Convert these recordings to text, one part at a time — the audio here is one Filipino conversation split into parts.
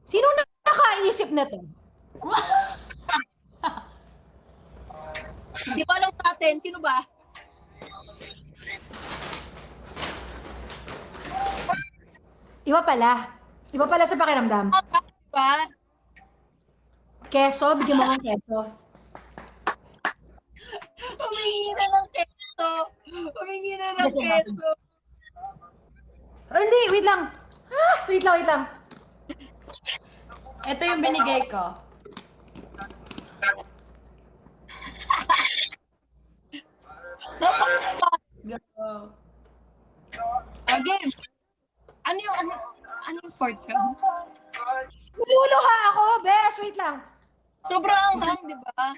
Sino nakaisip na to? Hindi ko alam natin. Sino ba? Iba pala. Iba pala sa pakiramdam. Diba? Keso, bigyan mo ng keso. Humingi na ng keso. Humingi na ng keso. Oh, hindi, wait lang. Wait lang. Ito yung binigay ko. Go. Game. Ano yung fourth round? Niluluha ako, bes. Wait lang. Sobrang hang, di ba?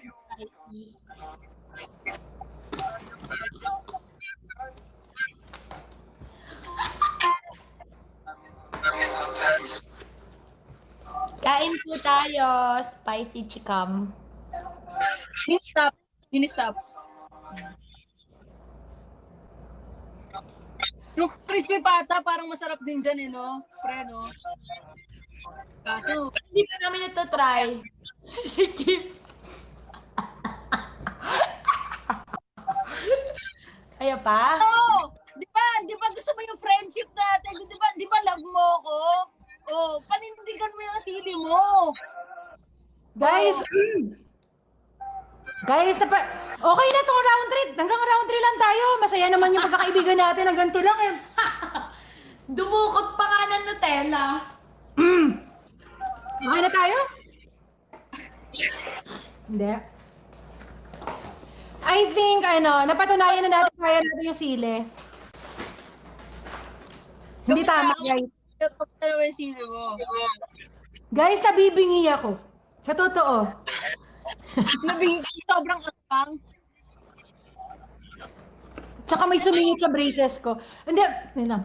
Kain po tayo. Spicy chicken. Stop. Yung crispy pata, parang masarap din dyan no? Pre, no? Kaso, Hindi pa namin ito try. Sige. Kaya pa? oh! Di ba gusto mo yung friendship natin? Di ba love mo ko? Oh, panindigan mo yung sili mo. Guys, guys, okay na tong round 3. Hanggang round 3 lang tayo. Masaya naman yung pagkakaibigan natin. Hanggang ganito lang eh. Dumukot pa nga ng Nutella. Okay na tayo? Hindi. I think, napatunayan na natin kaya natin yung sili. Hindi tama, guys. Kamusta naman yung sili mo? Guys, nabibingi ako. Sa totoo. Sobrang asang. Tsaka may sumingit sa braces ko. Hindi, yun lang.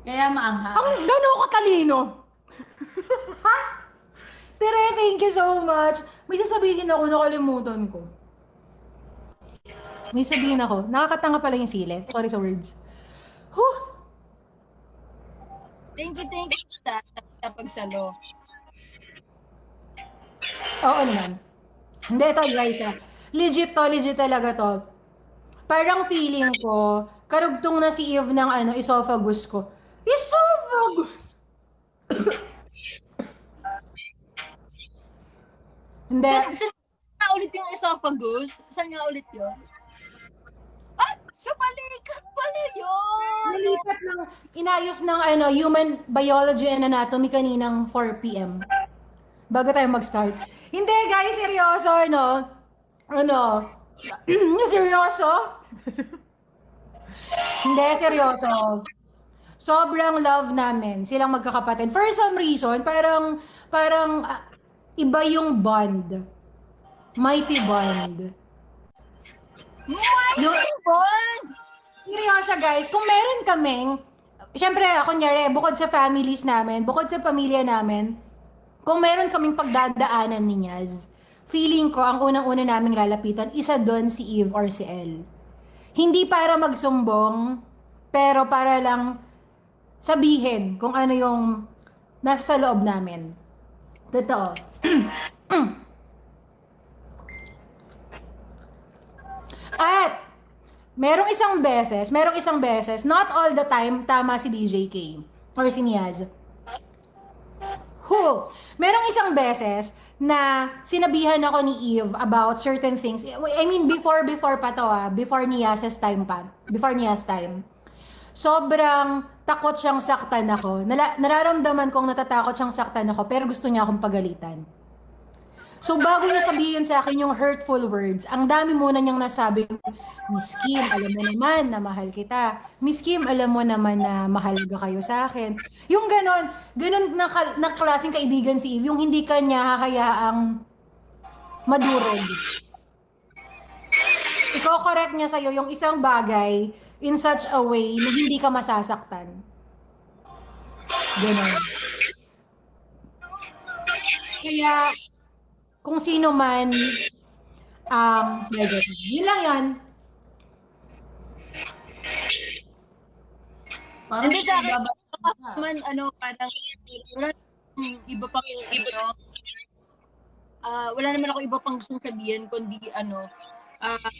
Kaya maanghang. Ako, gano'n ako talino. Ha? Tere, thank you so much. May sasabihin ako, nakalimutan ko. May sabihin ako, nakakatanga pala yung sili. Sorry sa words. Huh! Thank you sa pagsalo. Oo naman. Hindi, ito guys legit talaga to. Parang feeling ko, karugtong na si Eve ng esophagus ko. Esophagus! Hindi. Saan nga ulit yung esophagus? Saan nga ulit yun? Ah! Sa balikat pala yun! Nalipat lang, inayos ng human biology and anatomy kaninang 4 p.m. Bago tayo mag-start. Hindi guys, seryoso, seryoso? Hindi, seryoso. Sobrang love namin silang magkakapatid. For some reason, parang iba yung bond. Mighty bond. Mighty bond! Seryoso guys, kung meron kaming, syempre, kunyari, bukod sa families namin, bukod sa pamilya namin, kung meron kaming pagdadaanan ni Nyaz, feeling ko, ang unang-una naming lalapitan, isa doon si Eve or si Elle. Hindi para magsumbong, pero para lang sabihin kung ano yung nasa loob namin. Totoo. At, merong isang beses, not all the time, tama si DJ K or si Nyaz. Merong isang beses na sinabihan ako ni Eve about certain things. I mean, before pa to before Nyaz's time pa. Before Nyaz's time. Sobrang takot siyang saktan ako. Nararamdaman kong natatakot siyang saktan ako, pero gusto niya akong pagalitan. So, bago niya sabihin sa akin yung hurtful words, ang dami muna niyang nasabi, Miss Kim, alam mo naman na mahal kita. Miss Kim, alam mo naman na mahalaga kayo sa akin. Yung ganon na klaseng kaibigan si Eve, yung hindi ka niya hahayaang madurog. Iko-correct niya sa'yo yung isang bagay in such a way na hindi ka masasaktan. Ganon. Kaya, kung sino man, yun lang yan. Parang Hindi sa akin, bababa. man, parang, wala namang iba pang, wala naman ako iba pang gustong sabihin, kundi,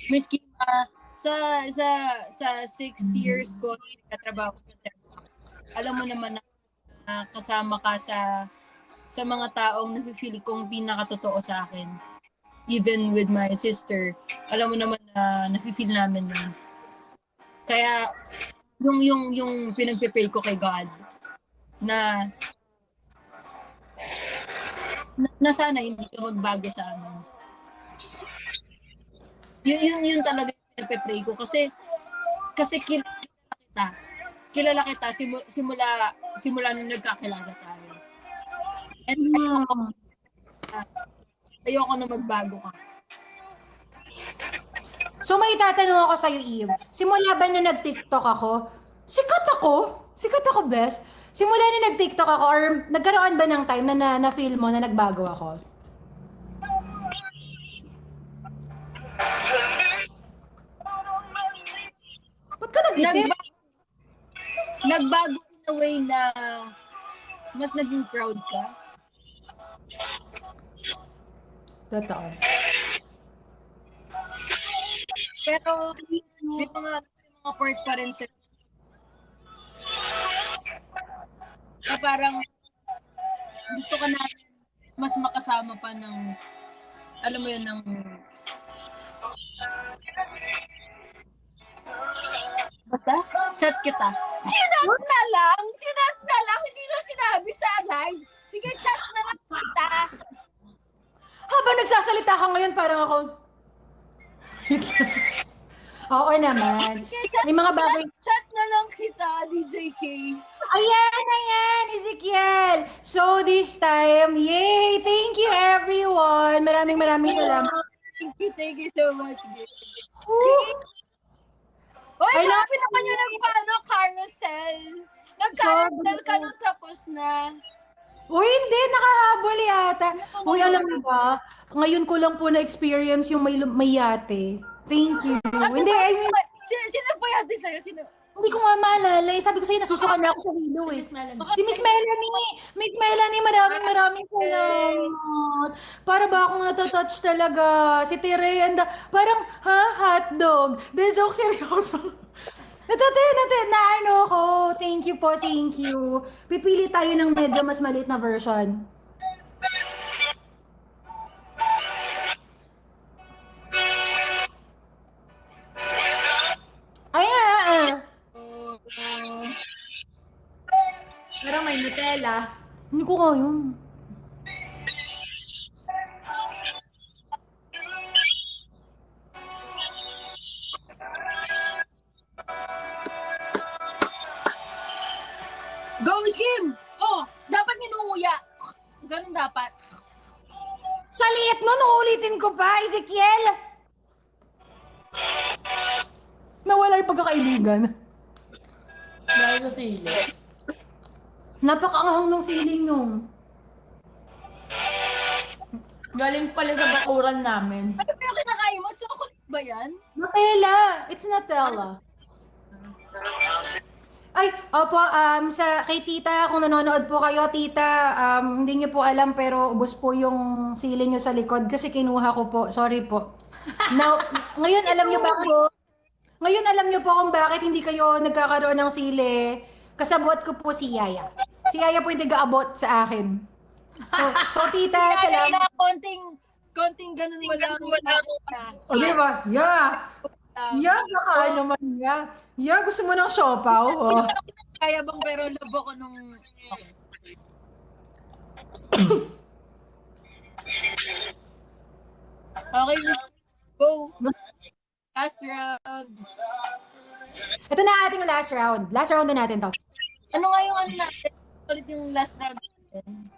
miski, sa 6 years ko, nagtatrabaho sa Sepak, alam mo naman na kasama ka sa mga taong nafe-feel kong pinakatotoo sa akin. Even with my sister, alam mo naman na nafe-feel namin yun. Kaya, yung pinagpe-pray ko kay God, na sana hindi ka magbago sa amin. Yun talaga yung pinagpe-pray ko. Kasi kilala kita simula nung nagkakilala tayo. And ayoko na magbago ka. So may tatanong ako sa'yo, Eve. Simula ba na nag-TikTok ako? Sikat ako? Sikat ako, best? Simula na nag-TikTok ako or nagkaroon ba ng time na na-feel mo na nagbago ako? Ba't ka nag-isip? Nagbago in a way na mas naging proud ka. Totoo. Pero may mga part pa rin sa na parang gusto ka namin mas makasama pa ng, alam mo yun, ng basta chat kita. Chinat na lang, hindi na sinabi sa live. Sige, chat na lang kita. Habang nagsasalita ka ngayon, parang ako... Oo naman. Sige, May mga bagay... chat na lang kita, DJ K. Ayan, Ezekiel! So this time, yay! Thank you everyone! Maraming salamat. Thank you so much. Woo! Oy, Ay, grabe naman yung carousel. Nag-carousel ka nung tapos na. Uy, hindi, nakahabol yata. Uy, alam mo ba, ngayon ko lang po na-experience yung may yate. Thank you. Hindi, I mean, Sino pa yate sa'yo? Sino? hindi ko nga maalala. Sabi ko sa'yo, nasusukan na ako sa hilo eh. Miss Melanie. Si Miss Melanie! Miss Melanie, maraming salamat. Para ba akong natatouch talaga? Si Tere, parang, hotdog. De, joke, seryoso. Na ano ko. Thank you po, thank you. Pipili tayo ng medyo mas maliit na version. Ay nga, Pero may Nutella. Hindi ko kaya. Go, Miss Kim! Oh, dapat ninunguya. Ganun dapat. Sa liit nun, uulitin ko pa, Ezekiel! Nawala yung pagkakaibigan. Dahil sa sili. Napakaanghang ng siling yung. Galing pala sa bakuran namin. Ano ba yung kinakain mo? Chocolate ba yan? Nutella! It's Nutella. Ay, opo, kay tita, kung nanonood po kayo, tita, hindi niyo po alam pero ubos po yung sili niyo sa likod kasi kinuha ko po. Sorry po. Now, ngayon alam niyo po kung bakit hindi kayo nagkakaroon ng sili. Kasabot ko po si Yaya. Si Yaya po yung nag-aabot sa akin. So tita, salamat. Kaya konting ganun mo lang. O, di ba? Yeah. Yeah, baka naman yeah. Yeah, gusto mo ng siopaw? Oh. Kaya bang pero labo ko nung... Okay, go. Last round. Ito na ating last round. Last round na natin to. Ano nga yung natin? Ulit yung last round natin.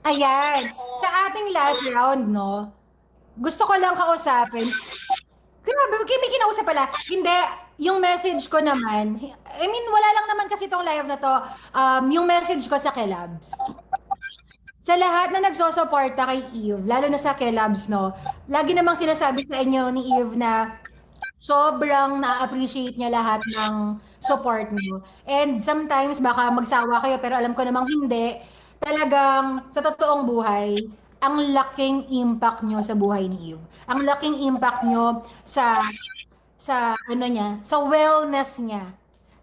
Ayan. Sa ating last round, no, gusto ko lang kausapin. Grabe, may kinausap pala. Hindi, yung message ko naman, I mean, wala lang naman kasi itong live na to, yung message ko sa Kelabs. Sa lahat na nagsosuporta kay Eve, lalo na sa Kelabs, no, lagi namang sinasabi sa inyo ni Eve na sobrang na-appreciate niya lahat ng support mo. And sometimes baka magsawa kayo pero alam ko namang hindi. Talagang sa totoong buhay, ang laking impact nyo sa buhay ni Eve. Ang laking impact nyo sa ano niya, sa wellness niya.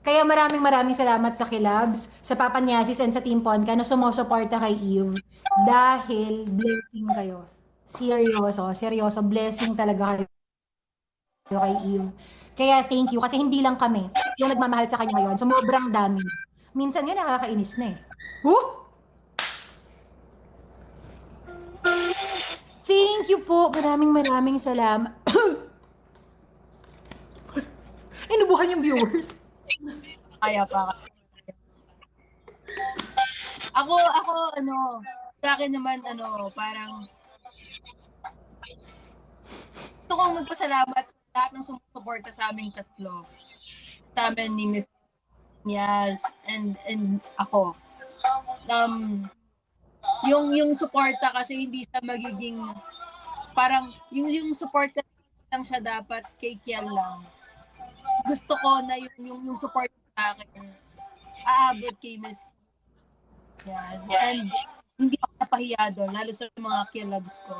Kaya maraming salamat sa Kilabs, sa Papa Nyasis and sa Team Ponca na sumusuporta kay Eve dahil blessing kayo. Seryoso, blessing talaga kayo kay Eve. Kaya thank you kasi hindi lang kami yung nagmamahal sa kanya ngayon. Sobrang dami. Minsan nga nakakainis na eh. Huh? Thank you po. Maraming salamat. Inubuhan yung viewers. Kaya pa. Ako, sa akin naman, parang gusto kong magpasalamat sa lahat ng sumusuporta sa aming tatlo. Sa amin ni Miss Niaz and ako. Yung suporta kasi hindi siya magiging parang yung suporta lang siya dapat kay Kiel lang. Gusto ko na yung support sa akin aabot kay Miss Niaz. And hindi ako napahiya doon, lalo sa mga kilabs ko.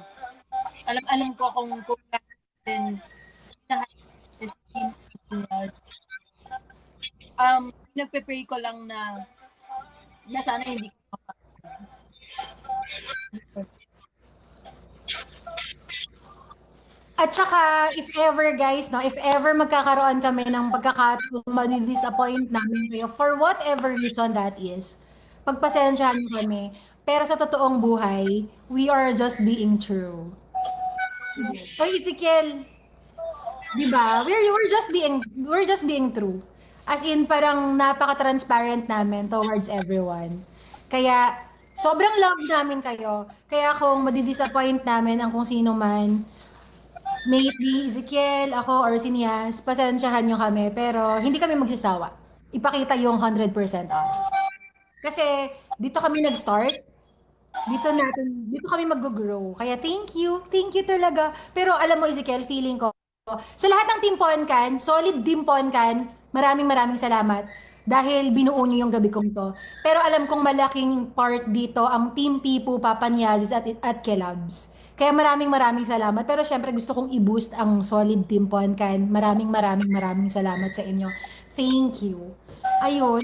Alam ko kung din is nagpe-pray ko lang na sana hindi ko At saka, if ever guys, no, if ever magkakaroon kami ng pagkakataong madi-disappoint namin kayo, for whatever reason that is, pagpasensyahan niyo kami. Pero sa totoong buhay, we are just being true. Oy, Ezekiel, di ba? We're just being true. As in, parang napaka-transparent namin towards everyone. Kaya, sobrang love namin kayo. Kaya kung madi-disappoint namin ang kung sino man, maybe Ezekiel, ako, or si Nias, pasensyahan nyo kami, pero hindi kami magsasawa. Ipakita yung 100% us. Kasi dito kami nag-start, dito kami mag-grow. Kaya thank you talaga. Pero alam mo Ezekiel, feeling ko, sa lahat ng Team Poncan, solid Team Poncan, maraming salamat. Dahil binuo niyo yung gabi kong to. Pero alam kong malaking part dito ang Team Pipu, Papa Niazis at Kelabs. Kaya maraming salamat. Pero syempre gusto kong i-boost ang solid Team Poncan. Maraming salamat sa inyo. Thank you. Ayun.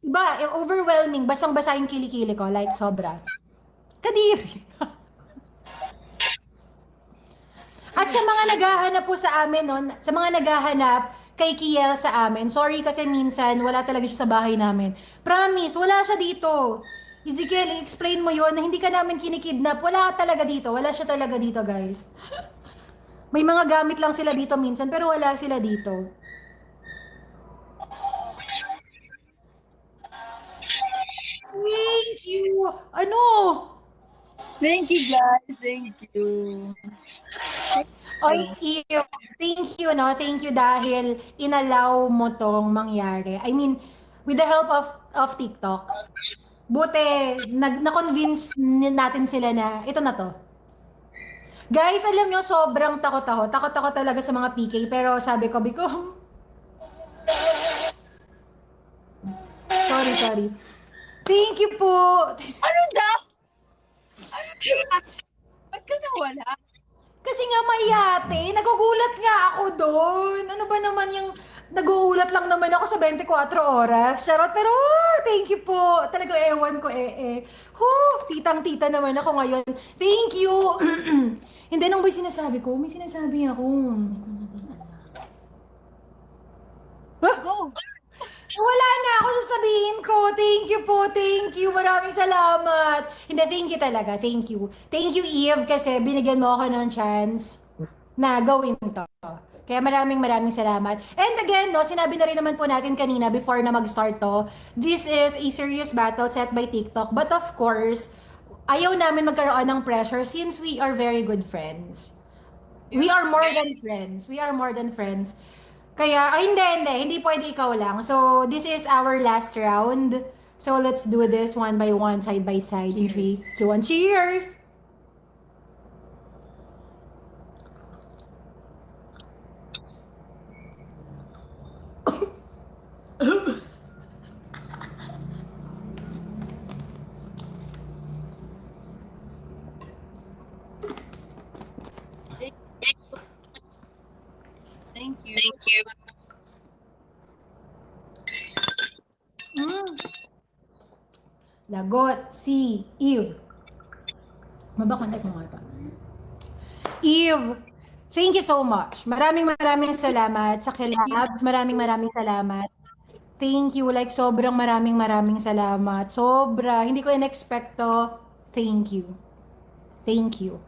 Iba, overwhelming. Basang-basa yung kilikili ko. Like, sobra. Kadiri. At sa mga naghahanap po sa amin, no, sa mga naghahanap kay Kiel sa amin, sorry kasi minsan wala talaga siya sa bahay namin. Promise, wala siya dito. Ezekiel, i-explain mo yon na hindi ka namin kinikidnap. Wala talaga dito. Wala siya talaga dito, guys. May mga gamit lang sila dito minsan, pero wala sila dito. Thank you! Ano? Thank you guys, thank you. Oy, Iyo, thank you, no? Thank you dahil inallow mo tong mangyari. I mean, with the help of TikTok, buti, na-convince natin sila na ito na to. Guys, alam nyo, sobrang takot ako. Takot ako talaga sa mga PK, pero sabi ko, sorry. Thank you po. Ano daw? Ba't ka nawala? Kasi nga mayate, nagugulat nga ako doon. Ano ba naman yung naguulat lang naman ako sa 24 oras. Charot, pero thank you po. Talaga ewan ko titang-tita naman ako ngayon. Thank you. Hindi nung ba sinasabi ko? May sinasabi ako. Go! Wala na ako sasabihin ko. Thank you po. Thank you. Maraming salamat. Hindi, thank you talaga. Thank you. Thank you, Eve, kasi binigyan mo ako ng chance na gawin to. Kaya maraming salamat. And again, no, sinabi na rin naman po natin kanina before na mag-start to, this is a serious battle set by TikTok. But of course, ayaw namin magkaroon ng pressure since we are very good friends. We are more than friends. Kaya, hindi pwede ikaw lang. So, this is our last round. So, let's do this one by one, side by side. In 3, 2, 1, cheers! Lagot, si Eve. Mabakonect mo nga ito. Eve, thank you so much. Maraming salamat sa Kilabs. Maraming salamat. Thank you. Like, sobrang maraming salamat. Sobra. Hindi ko in-expect to. Thank you. Thank you.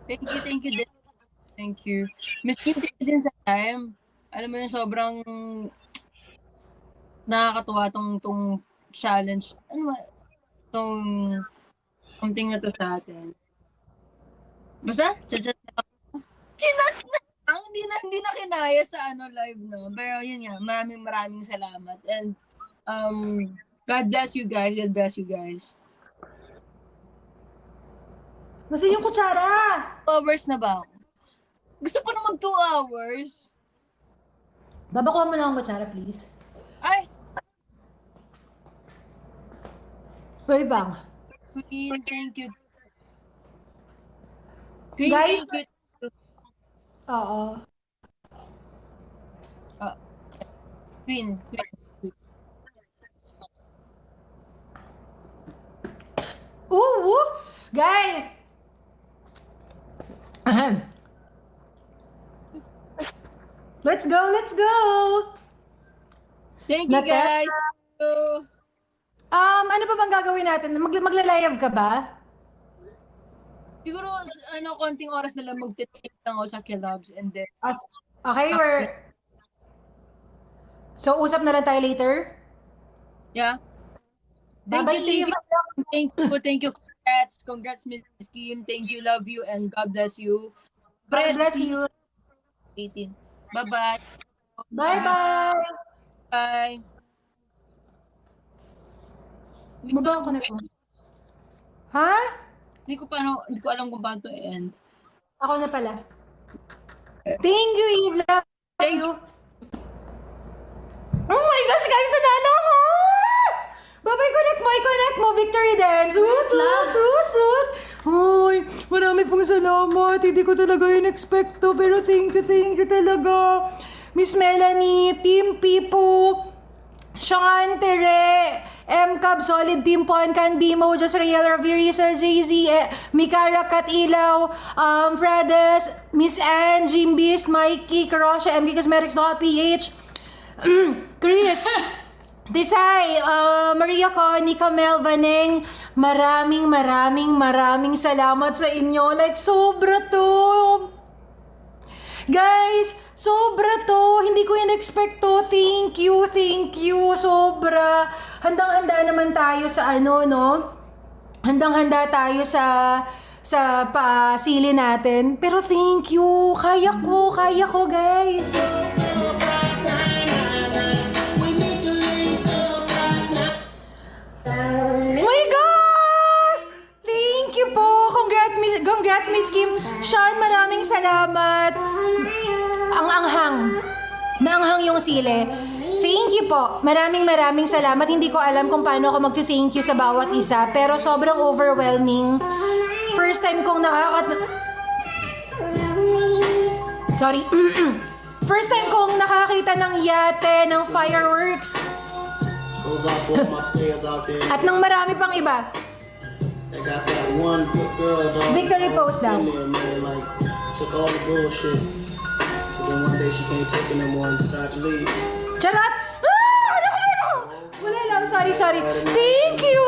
Thank you din. Thank you. Miss Kim, thank you din sa time. Alam mo yun, sobrang nakakatuwa tong challenge. Ano ba? Tong something na to sa atin. Basta, chat na ako. Chinat na lang. Hindi na kinaya sa live, no? Pero yun nga, maraming salamat. And God bless you guys. God bless you guys. Masa yung kutsara? 2 hours na ba ako? Gusto pa na mag 2 hours. Babakuha mo lang ang kutsara, please. Ay! Hoy, bang. Queen, thank you. Queen, Guys, thank you. Oo. Queen. Ooh! Guys! Ahem. Let's go! Thank you, Nate? guys. Ano pa bang gagawin natin? Magla-live ka ba? Siguro, konting oras na lang magtitip lang ako sa Kilabs and then, Okay, So, usap na lang tayo later? yeah. Bye-bye, Eve. Thank you. Congrats, Miss Kim. Thank you, love you, and God bless you. God bless see you. 18. Bye-bye. Bye-bye! Bye. Mabang ko na ito. Ha? Hindi ko alam kung paano to end. Ako na pala. Thank you, Eve. Love Thank you. Oh my gosh, guys! Nanalo ako! Bye-bye, connect mo. Victory dance. Woot, woot, woot, woot. Hoy, marami pong salamat. Hindi ko talaga in-expect to. Pero thank you talaga. Miss Melanie, Team Pipo, Sean, Tere, M-Cab, Solid Team Poncan, Bimo, Just Real, Ravirisa, JZ, Mikara, Kat Ilaw, Fredes, Miss Anne, Jim Beast, Mikey, Karosha, MK Cosmetics, PH, Chris, Tisay, Maria Connie, Camel, Vaneng, maraming salamat sa inyo. Like, sobra to. Guys, sobra to. Hindi ko in-expect to. Thank you. Sobra. Handang-handa naman tayo sa no? Handang-handa tayo sa pasili natin. Pero thank you. Kaya ko, guys. My gosh! Thank you po! Congrats, Miss Kim. Sean, maraming salamat. Ang anghang. Maanghang yung sile. Thank you po. Maraming salamat. Hindi ko alam kung paano ako mag-thank you sa bawat isa. Pero sobrang overwhelming. First time kong Sorry. First time kong nakakita ng yate, ng fireworks. Goes out to all my players out there. At ng marami pang iba. They got that one good girl, dog. Victory pose daw. Man, like, took all the bullshit. But then one day she can't take it no more and decided to leave. Charot! Ano? Wala lang. Sorry. Thank you!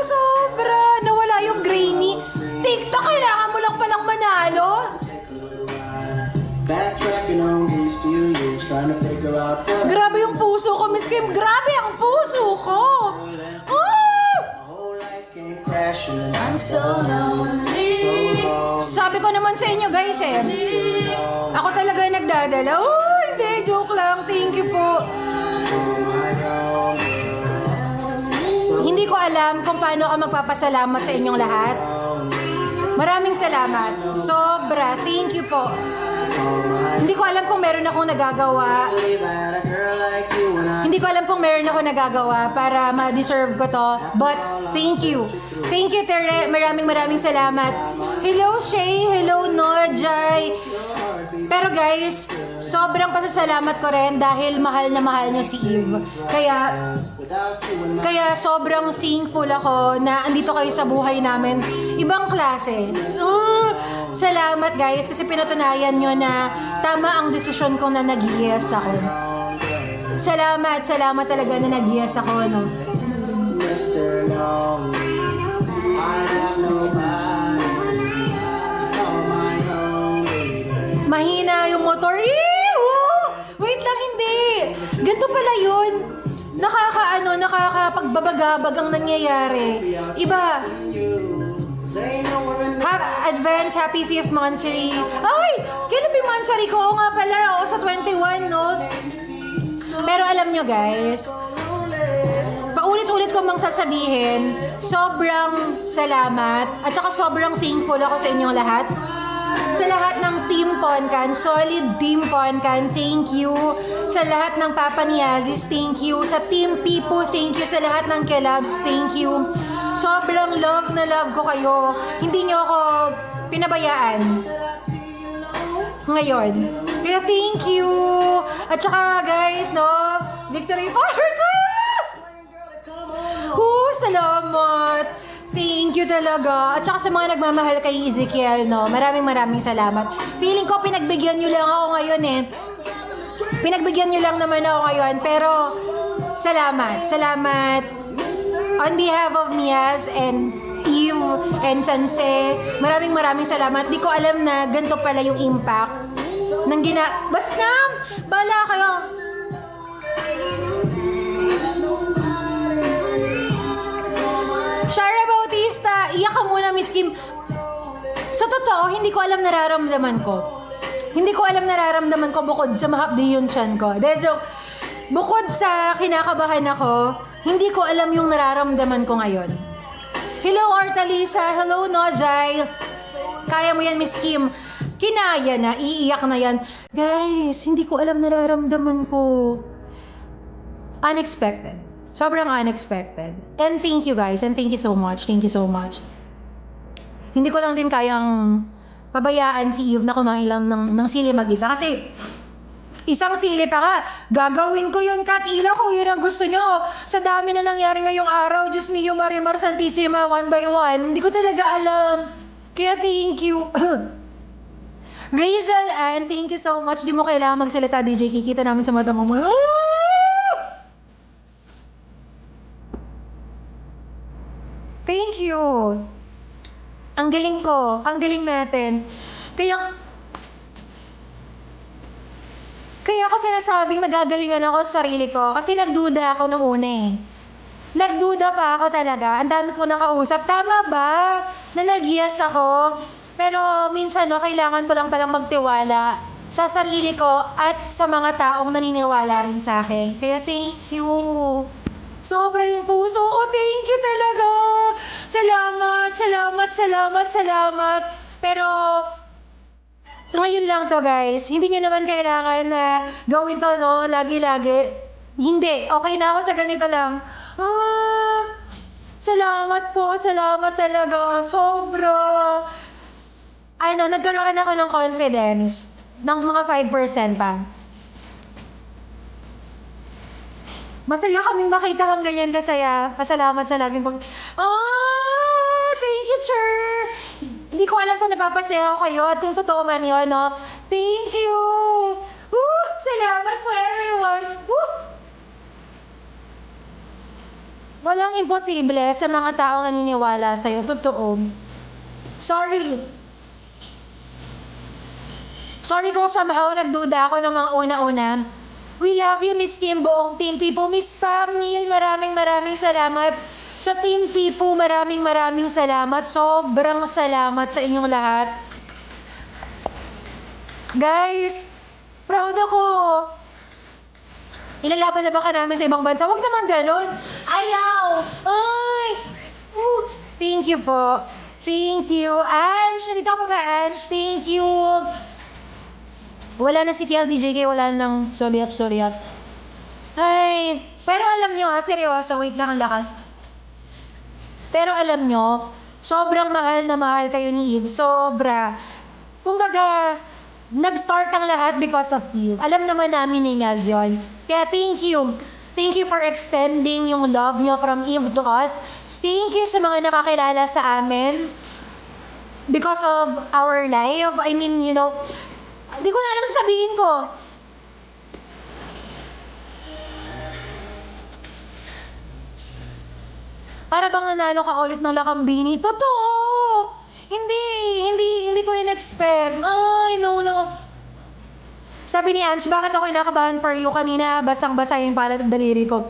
Sobra. Nawala yung grainy. TikTok, kailangan mo lang palang manalo. Take a little ride. Backtracking on these few years, trying to figure out the Grabe yung puso ko, Miss Kim. Grabe ang puso ko. whole life came crashing and I'm So lonely. Sabi ko naman sa inyo, guys, ako talaga nagdadala. Oh, hindi. Joke lang. Thank you po. Hindi ko alam kung paano ako magpapasalamat sa inyong lahat. Maraming salamat. Sobra. Thank you po. Hindi ko alam kung meron akong nagagawa. Hindi ko alam kung meron ako nagagawa para ma-deserve ko to. But, thank you. Thank you, Tere. Maraming salamat. Hello, Shay. Hello, Nojay. Pero guys, sobrang pasasalamat ko rin dahil mahal na mahal niyo si Eve. Kaya sobrang thankful ako na andito kayo sa buhay namin. Ibang klase. Salamat guys kasi pinatunayan nyo na tama ang desisyon ko na nag-yes ako. Salamat talaga na nag-yes ako, no? Mr. Lonely, I have nobody. Call my own baby. Mahina yung motor. Wait lang, hindi. Ganito pala yun. Nakakapagbabagabag ang nangyayari. Iba. Advance, happy 5th monthsary. Ay! Kailan ba yung monthsary ko? Oo nga pala, sa 21, no? Pero alam nyo guys, paulit-ulit ko mang sasabihin, sobrang salamat at saka sobrang thankful ako sa inyong lahat. Sa lahat ng Team Poncan, solid Team Poncan, thank you. Sa lahat ng Papa Niazis, thank you. Sa Team Pipo, thank you. Sa lahat ng Kelabs, thank you. Sobrang love na love ko kayo. Hindi nyo ako pinabayaan. Ngayon. Kaya thank you. At saka guys, no, Victory Park! Salamat. Thank you talaga. At saka sa mga nagmamahal kay Ezekiel, no, maraming salamat. Feeling ko pinagbigyan nyo lang ako ngayon eh. Pinagbigyan nyo lang naman ako ngayon. Pero salamat. On behalf of Mias and Eve and Sanse, maraming salamat. Di ko alam na ganito pala yung impact ng basta, bala kayo. Shara Bautista, iyak ka muna, Miss Kim. Sa totoo, hindi ko alam nararamdaman ko. Hindi ko alam nararamdaman ko bukod sa mahapdi yung tiyan ko. Dahil so, bukod sa kinakabahan ako, hindi ko alam yung nararamdaman ko ngayon. Hello, Artalisa. Hello, Nojay. Kaya mo yan, Miss Kim. Kinaya na. Iiyak na yan. Guys, hindi ko alam nararamdaman ko. Unexpected. Sobrang unexpected. And thank you, guys. And thank you so much. Thank you so much. Hindi ko lang din kayang pabayaan si Eve na kumain lang ng sili mag-isa. Kasi isang sili pa ka, gagawin ko yun, Katila, kung yun ang gusto nyo. Sa dami na nangyari ngayong araw, Diyos mio, Marimar Santissima, one by one. Hindi ko talaga alam. Kaya thank you. Razel Ann, thank you so much. Di mo kailangan magsalita, DJ. Kikita namin sa mata mo. Thank you. Ang galing ko. Ang galing natin. Kaya ako sinasabing nagagalingan ako sa sarili ko kasi nagduda ako nung una eh. Nagduda pa ako talaga. Ang dami ko nakausap. Tama ba? Na nag-yes ako. Pero minsan kailangan ko lang palang magtiwala sa sarili ko at sa mga taong naniniwala rin sa akin. Kaya thank you. Sobrang puso ko. Thank you talaga. Salamat. Pero ngayon lang to guys, hindi nyo naman kailangan na gawin to, no? Lagi-lagi. Hindi, okay na ako sa ganito lang. Salamat talaga. Sobra. Nagkaroon ako ng confidence ng mga 5% pa. Masaya kaming makita kang ganyan kasaya. Pasalamat sa laging thank you, sir. Hindi ko alam kung napapasaya ako kayo at kung totoo man yun, no? Thank you! Salamat po, everyone! Walang imposible sa mga taong naniniwala sa'yo. Totoo. Sorry kung somehow nagduda ako ng mga una-una. We love you, Miss Kim, buong Team People. Miss Pam Neil, maraming salamat. Sa Team Pipo, maraming salamat. Sobrang salamat sa inyong lahat. Guys, proud ako. Ilalaban na ba ka namin sa ibang bansa? Huwag naman ganon. Ayaw! Ay! Thank you po. Thank you. Ange, nandito ka ba, Ange? Thank you. Wala na si TLDJK, wala nang sorry up. Ay, pero alam nyo seryoso, wait lang ang lakas. Pero alam nyo, Sobrang mahal na mahal kayo ni Eve. Sobra. Kumbaga, nag-start ang lahat because of Eve. Alam naman namin ni Ngaz yun. Kaya thank you. Thank you for extending yung love nyo from Eve to us. Thank you sa mga nakakilala sa amin. Because of our life. I mean, you know, hindi ko na alam sabihin ko. Para bang nanalo ka ulit ng Lakambini? Totoo! Hindi ko in-expect. Ay, no. Sabi ni Ange, bakit ako kinakabahan for you kanina? Basang-basa yung pala ng daliri ko.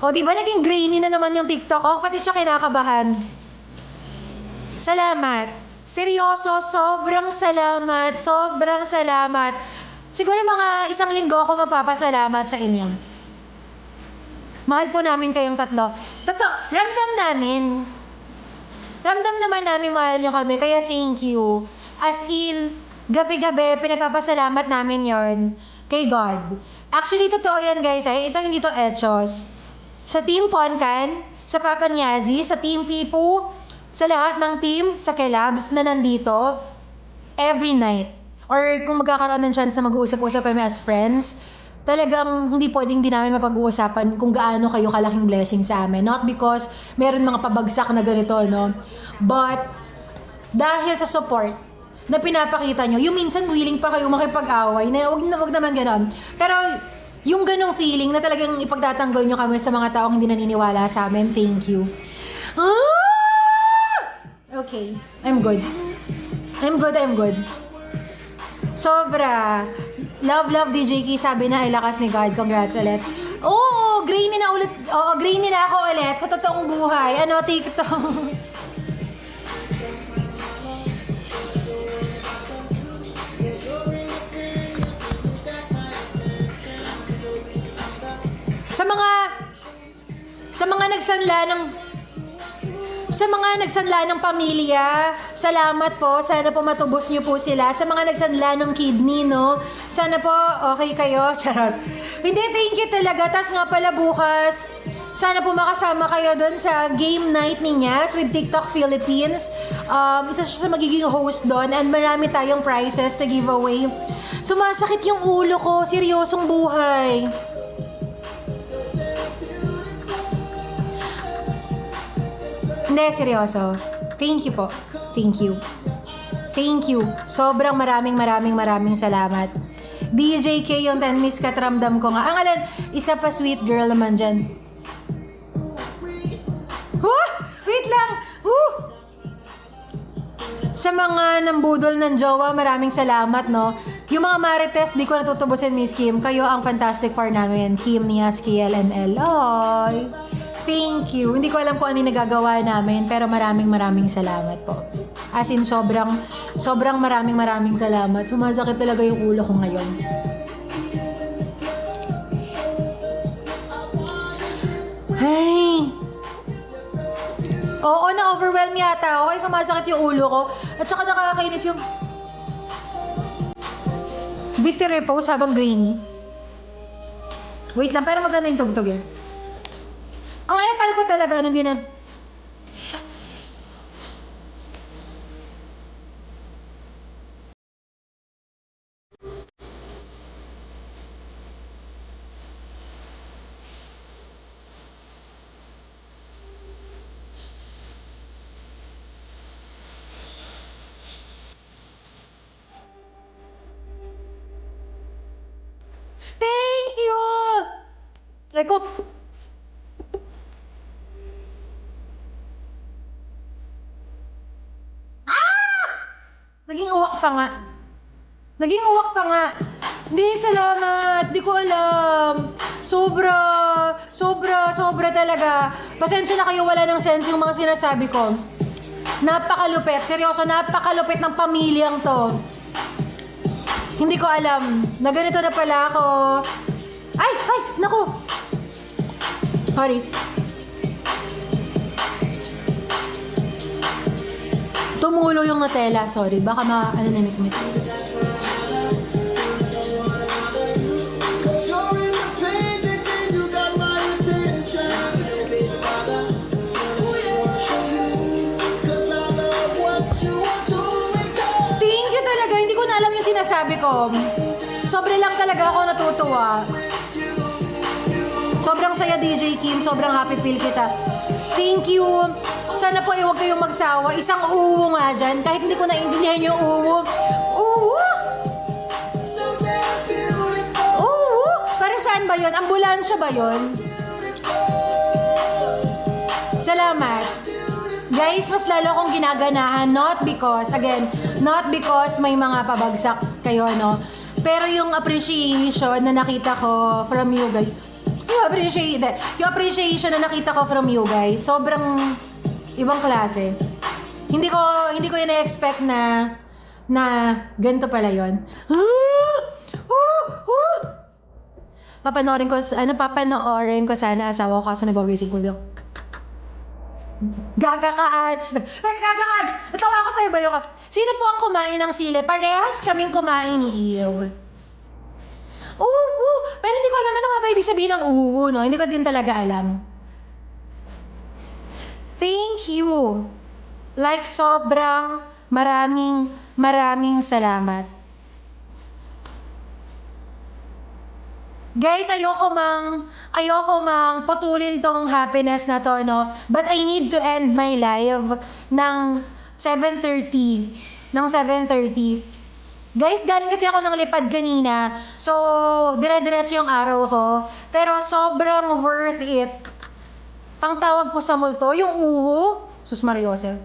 O, di ba naging grainy na naman yung TikTok? O, pati siya kinakabahan. Salamat. Seryoso, sobrang salamat. Sobrang salamat. Siguro mga 1 linggo ako magpapasalamat sa inyo. Mahal po namin kayong tatlo. Totoo, ramdam namin. Ramdam naman namin mahal nyo kami, kaya thank you. As in, gabi-gabi, pinagpapasalamat namin yon kay God. Actually, totoo yan guys. Ito hindi to etchos. Sa Team Poncan, sa Papa Niazi, sa Team Pipu, sa lahat ng team, sa Kelabs na nandito, every night. Or kung magkakaroon ng chance na mag-uusap-usap kami as friends, talagang hindi pwedeng di namin mapag-uusapan kung gaano kayo kalaking blessing sa amin. Not because meron mga pabagsak na ganito, no? But, dahil sa support na pinapakita nyo, yung minsan willing pa kayo makipag-away, na wag naman ganon. Pero, yung ganong feeling na talagang ipagtatanggol nyo kami sa mga taong hindi naniniwala sa amin, thank you. Okay, I'm good. I'm good. Sobra. Love, DJ Key. Sabi na, ay lakas ni God. Congrats ulit. Oo, grainy na ulit. Oo, grainy na ako ulit sa totoong buhay. Ano, TikTok. Sa mga nagsanla ng pamilya, salamat po. Sana po matubos niyo po sila. Sa mga nagsanla ng kidney, no? Sana po okay kayo. Charot. Hindi, thank you talaga. Tas nga pala bukas, sana po makasama kayo doon sa game night ni Nyas with TikTok Philippines. Isa siya sa magiging host doon and marami tayong prizes to give away. Sumasakit yung ulo ko. Seryosong buhay. Hindi, seryoso. Thank you po. Thank you. Thank you. Sobrang maraming salamat. DJ K yung 10 miss katramdam ko nga. Ang alan, isa pa sweet girl naman dyan. Wait lang! Sa mga nambudol ng jowa, maraming salamat, no? Yung mga marites, di ko natutubusin, Miss Kim. Kayo ang fantastic for namin. Kim, Nias, Kiel, and El. Oy! Thank you. Hindi ko alam kung ano yung nagagawa namin, pero maraming salamat po. As in, sobrang maraming salamat. Sumasakit talaga yung ulo ko ngayon. Ay! Oo, na-overwhelm yata ako. Ay, sumasakit yung ulo ko. At saka nakakainis yung victory repose habang grainy. Wait lang, pero maganda yung tugtog eh. Ang ayapal ko talaga, ano din na... Thank you! Try ko. Naging uwak pa nga. Hindi, salamat. Di ko alam. Sobra talaga. Pasensya na kayo, wala ng sense yung mga sinasabi ko. Napakalupit. Seryoso, napakalupit ng pamilyang to. Hindi ko alam. Na ganito na pala ako. Ay! Naku! Sorry. Tumulo yung Nutella, sorry. Baka namit-mit. natutuwa. Sobrang saya, DJ Kim. Sobrang happy feel kita. Thank you. Sana po huwag kayong magsawa. Isang uwo nga dyan. Kahit hindi ko naintindihan yung uwo. Uwo! Uwo! Para saan ba yun? Ambulansya ba yun? Salamat. Guys, mas lalo akong ginaganahan. Not because may mga pabagsak kayo, no? Pero yung appreciation na nakita ko from you guys, yung appreciation na nakita ko from you guys, sobrang ibang klase. Hindi ko yun na-expect na ganito pala yun. Papanoorin ko sana asawa ko kaso nag-obising ko lang. Gagakaad! Natawa ako sa'yo, baliw ka. Sino po ang kumain ng sili? Parehas kaming kumain ni Iyo. Pero hindi ko alam ano nga ba ibig sabihin ng no? Hindi ko din talaga alam. Thank you. Like, sobrang maraming salamat. Guys, ayoko mang putulin tong happiness na to, no? But I need to end my live ng 7:30. Guys, galing kasi ako ng lipad kanina. So, dire-diretso yung araw ko. Pero sobrang worth it. Pang tawag po sa multo, yung uho. Sus Mariosel.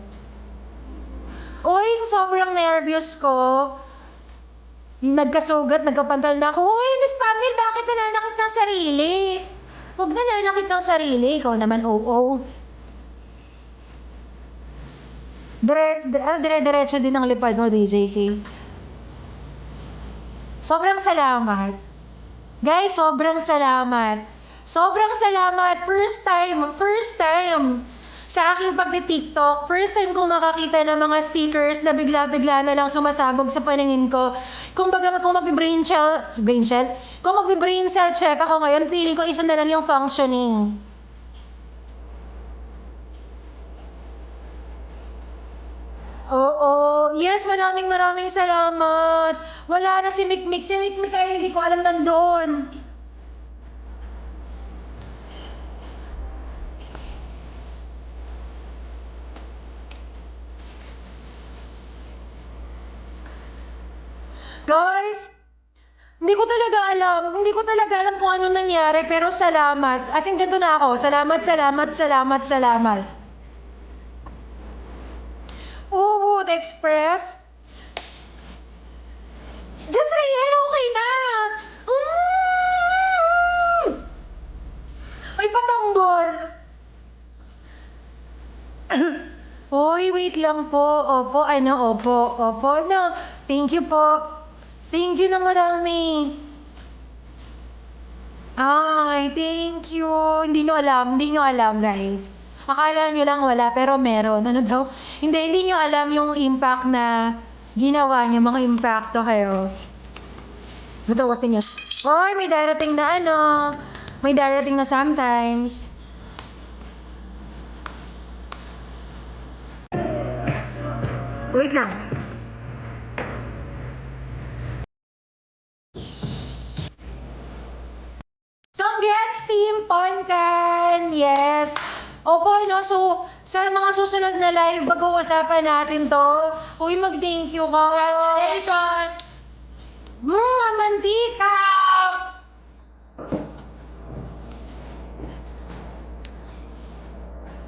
Uy, sobrang nervous ko. Nagkasugat, nagkapantal na ako. Uy, Miss Pamela, bakit nananakit ng sarili? Huwag nananakit ng sarili. Ikaw naman, oo. Dire-diretso din ang lipad mo, DJ K. Sobrang salamat. Guys, sobrang salamat. Sobrang salamat. First time sa aking pagti-TikTok. First time kong makakita ng mga stickers na bigla-bigla na lang sumasabog sa paningin ko. Kung magbi-brain cell check ako ngayon, feeling ko isa na lang yung functioning. Oo. Yes, maraming salamat. Wala na si Mikmik. Si Mikmik ay hindi ko alam nandoon. Guys, hindi ko talaga alam kung ano nangyari, pero salamat. As in, dito na ako. Salamat. Wood Express. Just Riel, okay na. May patanggol. Hoy, wait lang po. Opo. No. Thank you po. Thank you na marami. Ay, thank you. Hindi nyo alam, guys. Akala nyo lang wala, pero meron. Ano daw? Hindi nyo alam yung impact na ginawa nyo, mga impacto kayo. Ito kasi nyo. Oy, may darating na sometimes. Wait lang. Congrats, Team Poncan! Yes! Opo, no? So, sa mga susunod na live, pag-uusapan natin to. Uy, mag-thank you ka. Edison! Mantika!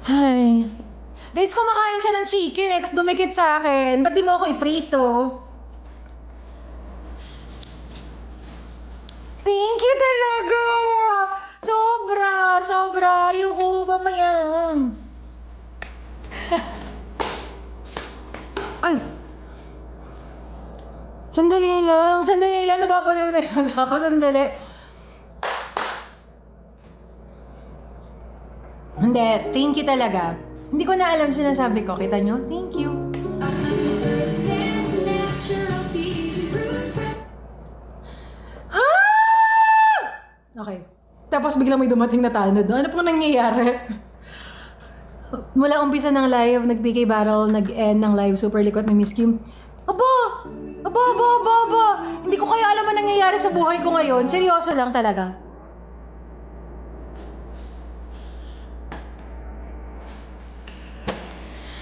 Ay. Guys, kumakain siya ng chicken eh, tapos dumikit sa akin. Ba't di mo ako iprito? Thank you talaga! Sobra! Ayoko ba mayan? Ay! Sandali lang. Napapaliw na yun ako. Sandali. Hindi, thank you talaga. Hindi ko na alam sinasabi ko. Kita nyo? Thank you. Okay. Tapos biglang may dumating na tanod. Ano pong nangyayari? Mula umpisa ng live, nag-PK battle, nag-end ng live, super likot ni Miss Kim. Aba! Aba. Hindi ko kaya alam ang nangyayari sa buhay ko ngayon. Seryoso lang talaga.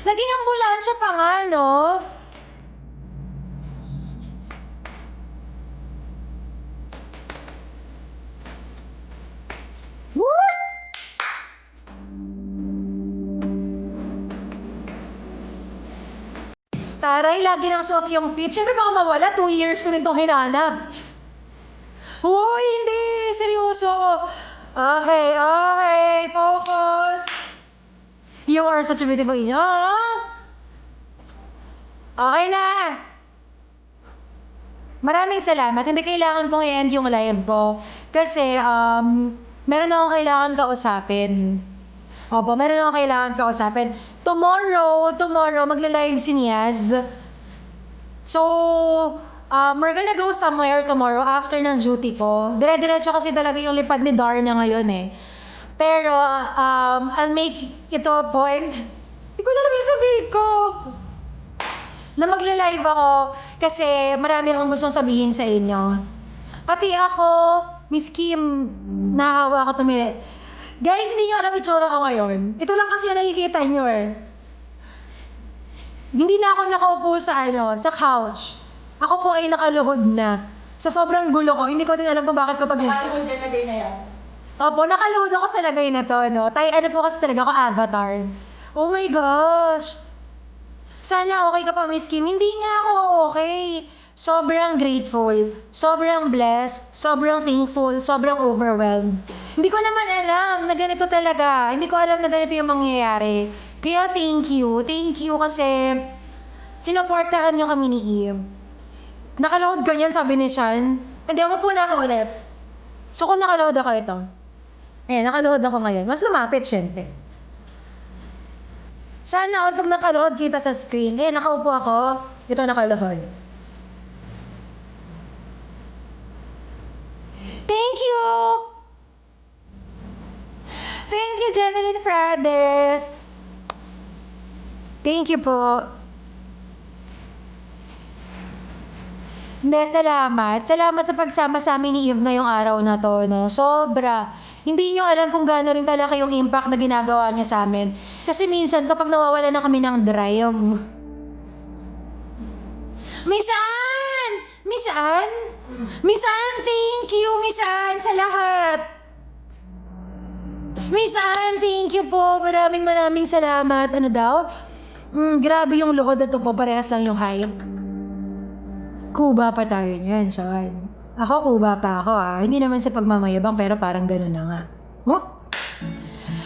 Naging ambulansya pa nga, no? What? Taray, lagi nang suot yung pitch. Siyempre baka mawala, 2 years ko rin itong hinanap. Hoy, hindi! Seryoso! Okay, focus! You are such a beautiful angel. Okay na! Maraming salamat. Hindi kailangan kong i-end yung live ko. Kasi, meron akong kailangan kausapin. Opo, meron akong kailangan kausapin. Tomorrow, magla-live si Niaz. So, we're gonna go somewhere tomorrow after ng duty ko. Dire-diretso kasi talaga yung lipad ni Darna ngayon eh. Pero, I'll make it a point. Hindi ko na lang sabihin ko. Na magla-live ako kasi marami akong gustong sabihin sa inyo. Pati ako, Miss Kim, nahawa ako tumili. Guys, hindi nyo alam itsura ko ngayon. Ito lang kasi yung nakikita nyo eh. Hindi na ako nakaupo sa couch. Ako po ay nakaluhod na. Sa sobrang gulo ko, hindi ko din alam kung bakit ko pag... Nakaluhod na lagay na yan. Opo, nakaluhod ako sa lagay na to, no? Ano po kasi talaga ako, Avatar. Oh my gosh! Sana okay ka pa, Miss Kim. Hindi nga ako okay. Sobrang grateful, sobrang blessed, sobrang thankful, sobrang overwhelmed. Hindi ko naman alam na ganito talaga. Hindi ko alam na ganito yung mangyayari. Kaya thank you kasi sinuportahan niyo kami ni Eve. Nakaload ko niyan, sabi ni Sean. Hindi, po na ako ulit. So kung nakaload ako ito, ayan, nakaload ako ngayon. Mas lumapit, syempre. Sana pag nakaload kita sa screen. Eh, nakaupo ako. Ito nakaload. Thank you! Thank you, Jeneline Prades. Thank you po. Hindi, salamat. Salamat sa pagsama sa amin ni Eve ngayong araw na to, no? Sobra. Hindi nyo alam kung gaano rin talaga yung impact na ginagawa niya sa amin. Kasi minsan, kapag nawawala na kami ng drive, Miss Ann! Miss Ann? Miss Ann, thank you, Miss Ann, sa lahat. Miss Ann, thank you po. Maraming salamat. Ano daw? Grabe yung luhod na to po. Parehas lang yung height. Kuba pa tayo niyan, Sean. Ako, kuba pa ako Hindi naman sa pagmamayabang, pero parang gano'n na nga. Oh?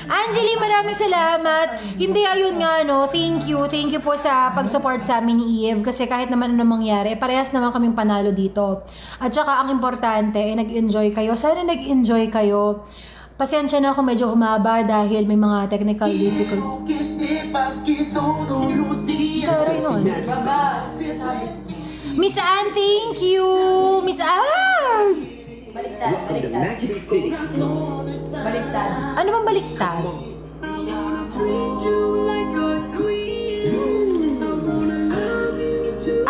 Angeli, maraming salamat. Hindi, ayun nga, no. Thank you po sa pag-support sa amin ni Eve. Kasi kahit naman anong mangyari, parehas naman kaming panalo dito. At saka, ang importante, nag-enjoy kayo. Sana nag-enjoy kayo. Pasensya na ako medyo humaba dahil may mga technical difficulties. Taray nun. Baba, sabi. Miss Ann, thank you! Miss Ann! Baliktad. Baliktad. Ano bang baliktad?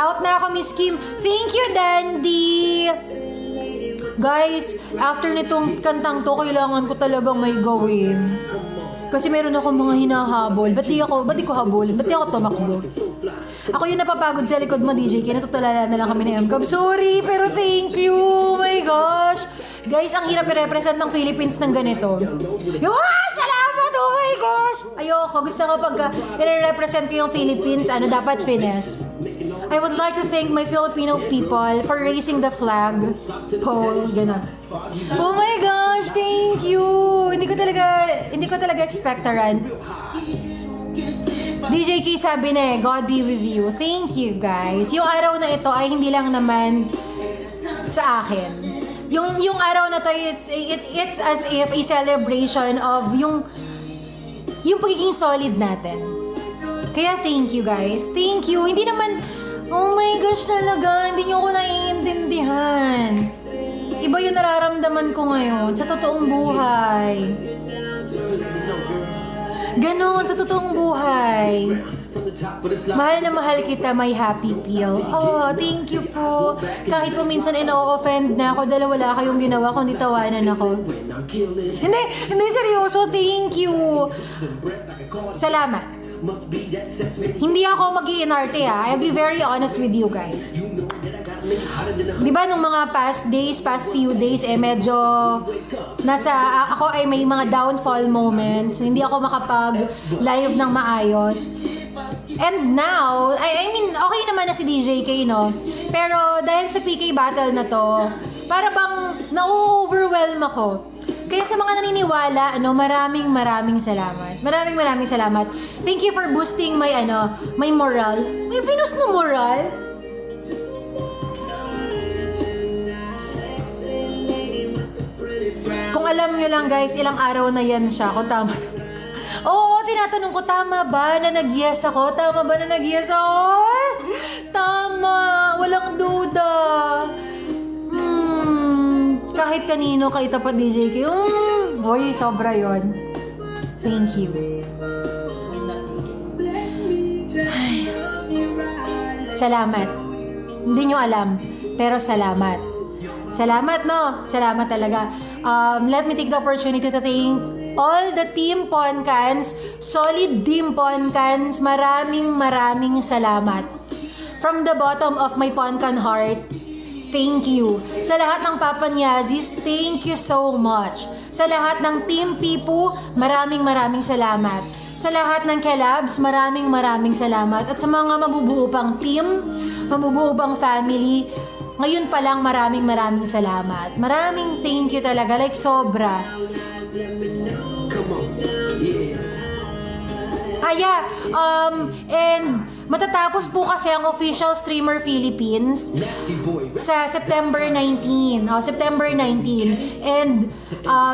Out na ako, Miss Kim. Thank you, Dandy! Guys, after nitong kantang to, kailangan ko talagang may gawin. Kasi meron akong mga hinahabol. Ba't di ko habulin? Ba't di ako tumakbo? Ako yung napapagod sa likod mo, DJ. Kaya natutulala na lang kami ni MCAB. Sorry, pero thank you. Oh my gosh. Guys, ang hirap i-represent ng Philippines ng ganito. Salamat! Oh my gosh! Ayoko. Gusto ko pagka i-represent ko yung Philippines, dapat finesse. I would like to thank my Filipino people for raising the flag pole. Ganun. Oh my gosh, thank you. Hindi ko talaga expectaran. DJ K sabi na God be with you. Thank you, guys. Yung araw na ito ay hindi lang naman sa akin. Yung araw na to, it's as if a celebration of yung pagiging solid natin. Kaya thank you, guys. Thank you. Hindi naman, oh my gosh talaga, hindi nyo ko naiintindihan. Iba yung nararamdaman ko ngayon sa totoong buhay. Ganon, sa totoong buhay. Mahal na mahal kita, my happy pill. Oh, thank you po. Kahit po minsan ino-offend na ako dahil wala kayong ginawa kundi tawanan ako. Hindi seryoso, thank you. Salamat. Hindi ako mag-iinarte I'll be very honest with you guys. Di ba nung mga past few days medyo ako ay may mga downfall moments. Hindi ako makapag-live ng maayos. And now, I mean, okay naman na si DJK, no? Pero dahil sa PK battle na to, para bang na-overwhelm ako. Kaya sa mga naniniwala, maraming salamat. Maraming salamat. Thank you for boosting my moral. May binus na moral? Kung alam nyo lang guys, ilang araw na yan siya. Kung tama. Oo, tinatanong ko, tama ba na nag-yes ako? Tama ba na nag-yes ako? Tama! Walang duda. Kahit kanino, kahit tapat DJK. Hoy, sobra yon. Thank you. Ay. Salamat. Hindi nyo alam, pero salamat. Salamat, no? Salamat talaga. Let me take the opportunity to thank all the Team Poncans, solid Team Poncans. Maraming salamat. From the bottom of my Poncan heart, thank you. Sa lahat ng Papanyazis, thank you so much. Sa lahat ng Team Pipu, maraming salamat. Sa lahat ng Kelabs, maraming salamat. At sa mga mabubuo pang team, mabubuo pang family, ngayon pa lang maraming salamat. Maraming thank you talaga, like sobra. And matatapos po kasi ang Official Streamer Philippines sa September 19. September 19. And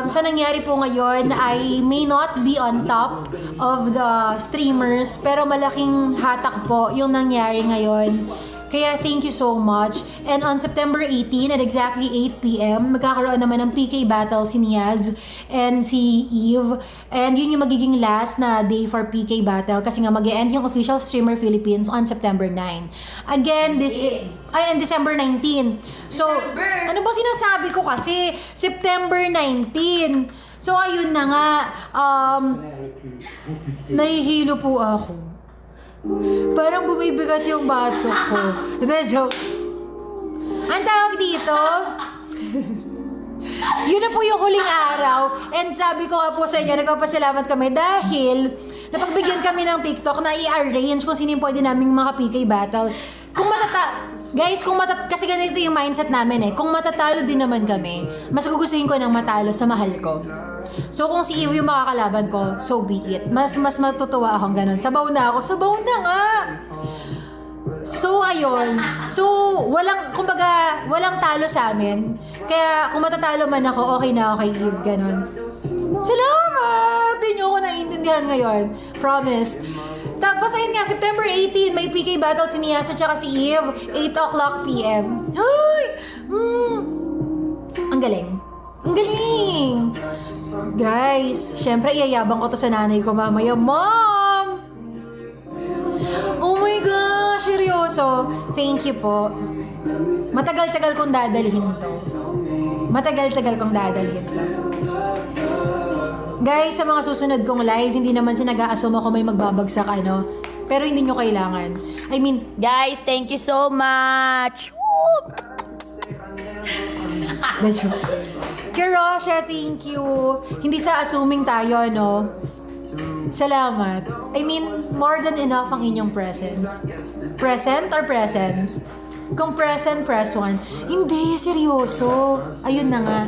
sa nangyari po ngayon, I may not be on top of the streamers, pero malaking hatak po yung nangyari ngayon. Kaya thank you so much. And on September 18 at exactly 8 p.m, magkakaroon naman ng PK battle si Niaz and si Eve. And yun yung magiging last na day for PK battle kasi nga mag-e-end yung Official Streamer Philippines on September 9. Again, December 19. So, ano ba sinasabi ko kasi? September 19. So, ayun na nga. Nahihilo po ako. Parang bumibigat yung bato ko. Hindi, joke. Ang tawag dito, yun na po yung huling araw. And sabi ko nga po sa inyo, nagpapasalamat kami dahil napagbigyan kami ng TikTok na i-arrange kung sino yung pwede naming maka-PK battle. Kasi ganito yung mindset namin kung matatalo din naman kami, mas gugustuhin ko ng matalo sa mahal ko. So kung si Eve yung makakalaban ko, so be it. Mas matutuwa akong ganun. Sabaw na ako. Sabaw na nga! So ayun. So walang talo sa amin. Kaya kung matatalo man ako, okay na ako kay Eve. Ganun. Salamat! Hindi nyo ako naiintindihan ngayon. Promise. Tapos ayun nga, September 18, may PK battle si Nias at saka si Eve, 8:00 p.m. Ay! Ang galing. Ang galing! Guys, syempre iyayabang ko to sa nanay ko mamaya. Mom! Oh my gosh, seryoso. Thank you po. Matagal-tagal kong dadalhin to. Guys, sa mga susunod kong live, hindi naman sinag-a-assume ako may magbabagsak pero hindi nyo kailangan. I mean, Guys, thank you so much! Woo! Kirosha, thank you. Hindi sa assuming tayo, Salamat. I mean, more than enough ang inyong presence. Present or presence? Kung present, press 1. Hindi, seryoso. Ayun na nga.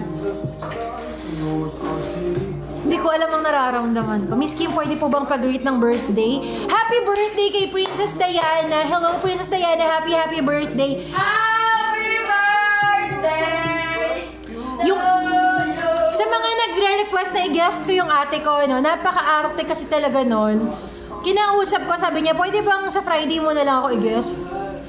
Hindi ko alam ang nararamdaman ko. Miss Kim, pwede po bang pag-greet ng birthday? Happy birthday kay Princess Diana. Hello, Princess Diana. Happy birthday. Happy birthday! Sa mga nagre-request na i-guest ko yung ate ko, napaka-arte kasi talaga nun. Kinausap ko, sabi niya, pwede bang sa Friday mo na lang ako i-guest?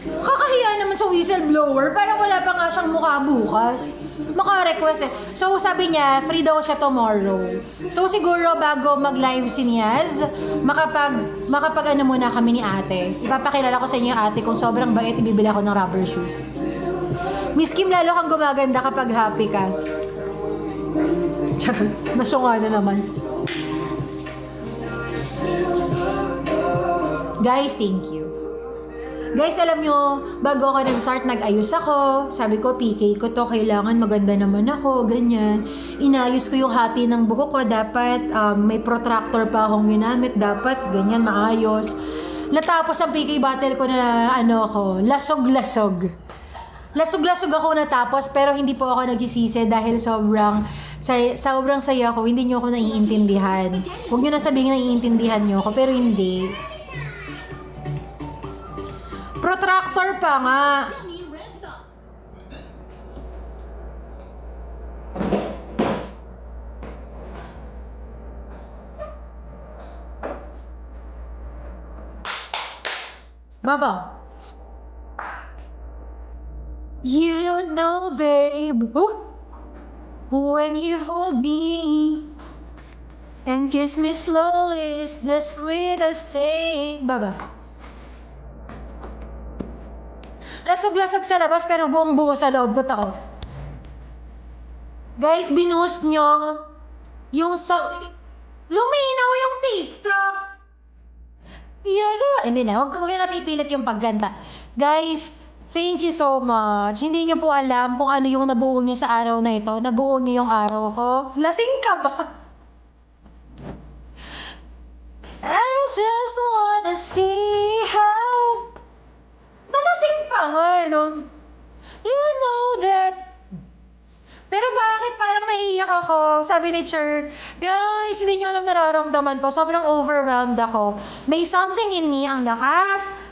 Kakahiya naman sa whistleblower, parang wala pa nga siyang mukha bukas. maka-request eh. So, sabi niya, free daw siya tomorrow. So, siguro bago mag-live si Niaz, makapag ano muna kami ni ate. Ipapakilala ko sa inyo yung ate kung sobrang bait, ibibili ako ng rubber shoes. Miss Kim, lalo kang gumaganda kapag happy ka. Charot, nasunga na naman. Guys, thank you. Guys, alam nyo, bago ako nag-start, nag-ayos ako. Sabi ko, PK ko to, kailangan maganda naman ako, ganyan. Inayos ko yung hati ng buhok ko, dapat may protractor pa akong ginamit, dapat ganyan, maayos. Natapos ang PK battle ko na lasog-lasog. Lasog-lasog ako natapos, pero hindi po ako nagsisisi dahil sobrang saya ko, hindi nyo ako naiintindihan. Huwag nyo na sabihin naiintindihan nyo ako, pero hindi. Protractor pa nga. Baba. You know, babe, when you hold me and kiss me slowly, it's the sweetest thing. Baba. Lasog-lasog sa labas pero buong-buo sa loob ko tao. Guys, binuhos nyo yung luminaw yung TikTok. Hindi na, huwag na napipilit yung pagganda. Guys, thank you so much. Hindi nyo po alam kung ano yung nabuo nyo sa araw na ito. Nabuo nyo yung araw ko. Lasing ka ba? I just wanna see how nalasing pa nga, no? You know that. Pero bakit parang naiiyak ako? Sabi ni Cher, guys, hindi nyo alam nararamdaman ko. Sobrang overwhelmed ako. May something in me, ang lakas.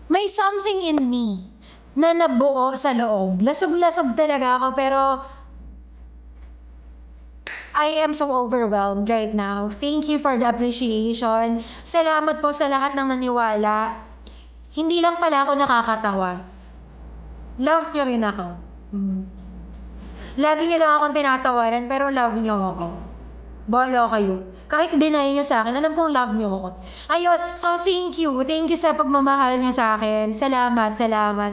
May something in me na nabuo sa loob. Lasog-lasog talaga ako, pero I am so overwhelmed right now. Thank you for the appreciation. Salamat po sa lahat ng naniwala. Hindi lang pala ako nakakatawa. Love nyo rin ako. Lagi nyo lang akong tinatawaran, pero love nyo ako. Bahala kayo. Kahit deny nyo sa akin, alam kong love nyo ako. Ayun, so thank you. Thank you sa pagmamahal nyo sa akin. Salamat, salamat.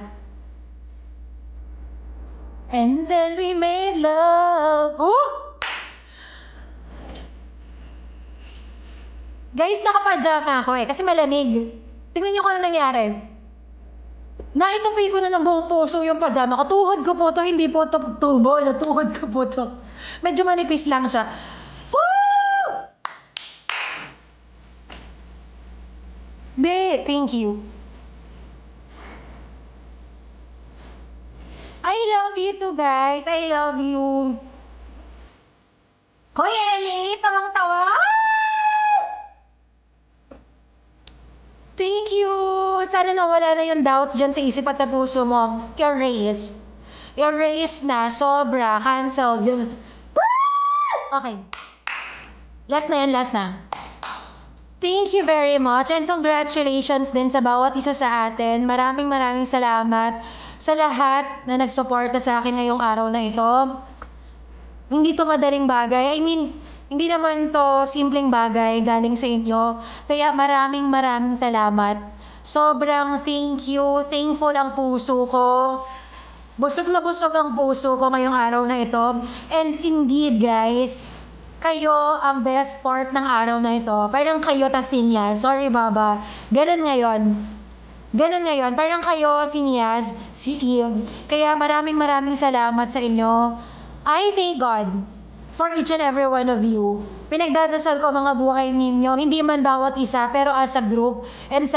And then we made love. Guys, nakapadjama ako kasi malamig. Tingnan nyo kung ano nangyari. Naitupi ko na ng buong puso yung pajama ko. Tuhod ko po to, hindi po to tubo. Tuhod ko po to. Medyo manipis lang siya. Woo! Thank you. I love you too, guys. I love you. Hoy, Ellie! Tawang-tawa! Thank you! Sana nawala na yung doubts dyan sa isip at sa puso mo. You're raised. You're raised na. Sobra. Cancelled. Okay. Last na yan. Last na. Thank you very much and congratulations din sa bawat isa sa atin. Maraming salamat sa lahat na nagsuporta sa akin ngayong araw na ito. Hindi to madaling bagay. I mean, hindi naman to simpleng bagay galing sa inyo. Kaya maraming salamat. Sobrang thank you. Thankful ang puso ko. Busog na busog ang puso ko ngayong araw na ito. And indeed, guys, kayo ang best part ng araw na ito. Parang kayo tas si Niaz. Sorry, Baba. Ganun ngayon. Parang kayo, si Niaz, si Eve. Kaya maraming salamat sa inyo. I thank God for each and every one of you. Pinagdadasal ko mga buhay ninyo, hindi man bawat isa, pero as a group. And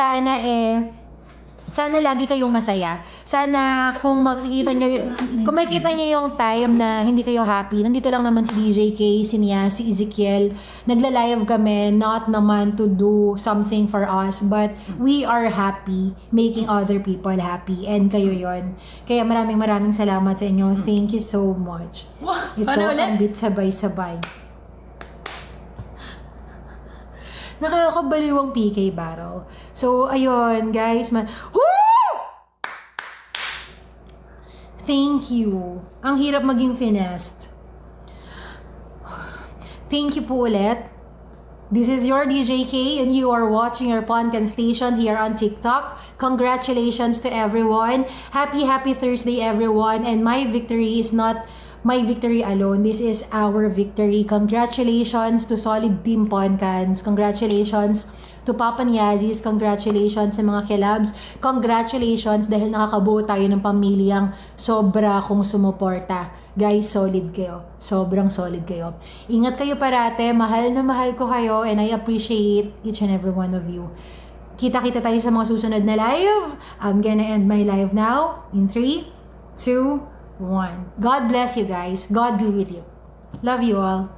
sana lagi kayong masaya. Sana kung makikita nyo yung time na hindi kayo happy, nandito lang naman si DJ K, si Nia, si Ezekiel. Nagla-live kami, not naman to do something for us, but we are happy making other people happy. And kayo yon. Kaya maraming salamat sa inyo. Thank you so much. Ito ang bit sabay-sabay. Nakakabaliwang PK battle. So, ayun, guys. Woo! Thank you. Ang hirap maging finessed. Thank you po ulit. This is your DJ K and you are watching your Poncan Station here on TikTok. Congratulations to everyone. Happy Thursday everyone. And my victory is not my victory alone. This is our victory. Congratulations to Solid Team Poncans. Congratulations to Papa Niazis. Congratulations sa mga kilabs. Congratulations dahil nakakabuo tayo ng pamilyang sobra kong sumuporta. Guys, solid kayo. Sobrang solid kayo. Ingat kayo parate. Mahal na mahal ko kayo and I appreciate each and every one of you. Kita-kita tayo sa mga susunod na live. I'm gonna end my live now in 3, 2, 1. God bless you guys. God be with you. Love you all.